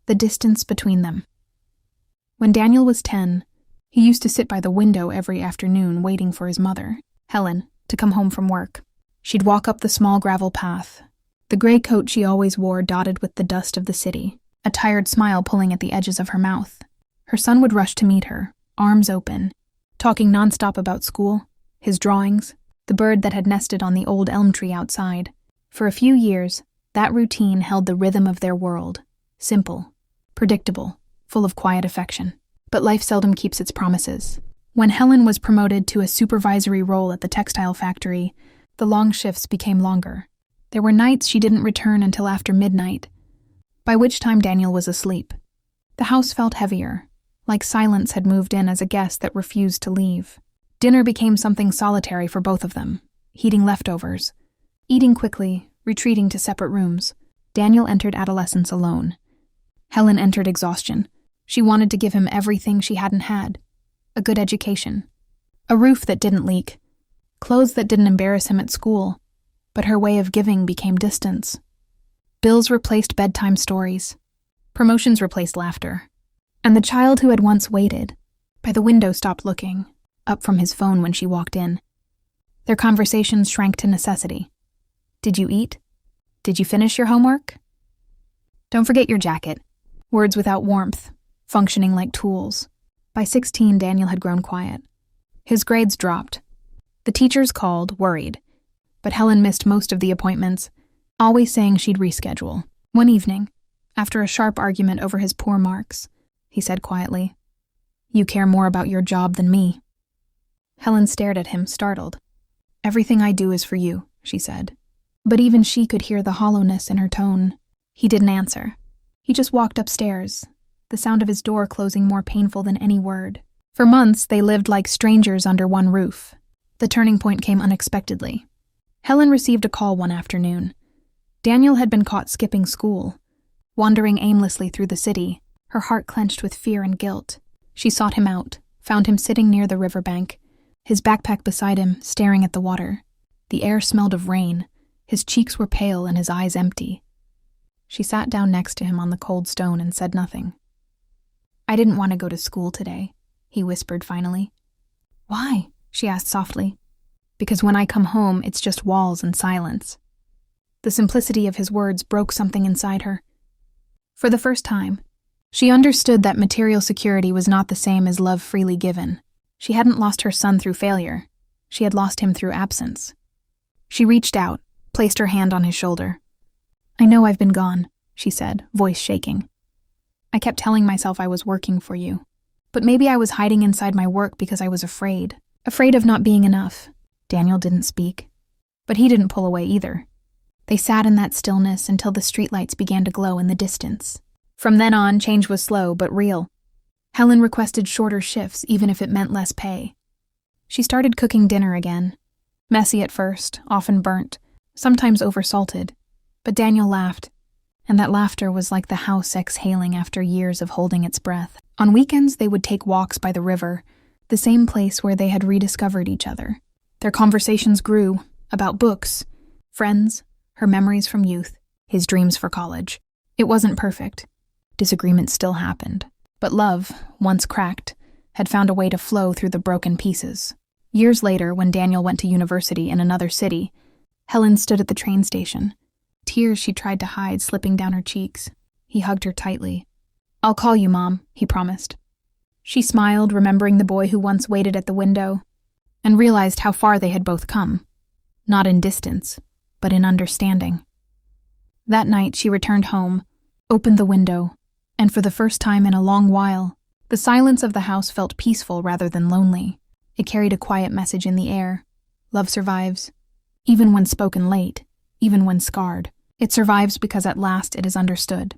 the distance between them. When Daniel was 10, he used to sit by the window every afternoon waiting for his mother, Helen, to come home from work. She'd walk up the small gravel path, the gray coat she always wore dotted with the dust of the city, a tired smile pulling at the edges of her mouth. Her son would rush to meet her, arms open, talking nonstop about school, his drawings, the bird that had nested on the old elm tree outside. For a few years, that routine held the rhythm of their world, simple, predictable, full of quiet affection. But life seldom keeps its promises. When Helen was promoted to a supervisory role at the textile factory, the long shifts became longer. There were nights she didn't return until after midnight, by which time Daniel was asleep. The house felt heavier, like silence had moved in as a guest that refused to leave. Dinner became something solitary for both of them, heating leftovers, eating quickly, retreating to separate rooms. Daniel entered adolescence alone. Helen entered exhaustion. She wanted to give him everything she hadn't had: a good education, a roof that didn't leak, clothes that didn't embarrass him at school, but her way of giving became distance. Bills replaced bedtime stories, promotions replaced laughter, and the child who had once waited by the window stopped looking up from his phone when she walked in. Their conversations shrank to necessity. Did you eat? Did you finish your homework? Don't forget your jacket. Words without warmth, functioning like tools. By 16, Daniel had grown quiet. His grades dropped. The teachers called, worried, but Helen missed most of the appointments, always saying she'd reschedule. One evening, after a sharp argument over his poor marks, he said quietly, "You care more about your job than me." Helen stared at him, startled. "Everything I do is for you," she said. But even she could hear the hollowness in her tone. He didn't answer. He just walked upstairs, the sound of his door closing more painful than any word. For months, they lived like strangers under one roof. The turning point came unexpectedly. Helen received a call one afternoon. Daniel had been caught skipping school, wandering aimlessly through the city, her heart clenched with fear and guilt. She sought him out, found him sitting near the riverbank, his backpack beside him, staring at the water. The air smelled of rain. His cheeks were pale and his eyes empty. She sat down next to him on the cold stone and said nothing. "I didn't want to go to school today," he whispered finally. "Why?" she asked softly. "Because when I come home, it's just walls and silence." The simplicity of his words broke something inside her. For the first time, she understood that material security was not the same as love freely given. She hadn't lost her son through failure. She had lost him through absence. She reached out, placed her hand on his shoulder. "I know I've been gone," she said, voice shaking. "I kept telling myself I was working for you. But maybe I was hiding inside my work because I was afraid of not being enough." Daniel didn't speak, but he didn't pull away either. They sat in that stillness until the streetlights began to glow in the distance. From then on, change was slow but real. Helen requested shorter shifts, even if it meant less pay. She started cooking dinner again. Messy at first, often burnt, sometimes oversalted. But Daniel laughed, and that laughter was like the house exhaling after years of holding its breath. On weekends, they would take walks by the river, the same place where they had rediscovered each other. Their conversations grew, about books, friends, her memories from youth, his dreams for college. It wasn't perfect. Disagreements still happened. But love, once cracked, had found a way to flow through the broken pieces. Years later, when Daniel went to university in another city, Helen stood at the train station. Tears she tried to hide slipping down her cheeks. He hugged her tightly. "I'll call you, Mom," he promised. She smiled, remembering the boy who once waited at the window, and realized how far they had both come. Not in distance, but in understanding. That night she returned home, opened the window, and for the first time in a long while, the silence of the house felt peaceful rather than lonely. It carried a quiet message in the air. Love survives, even when spoken late, even when scarred. It survives because at last it is understood.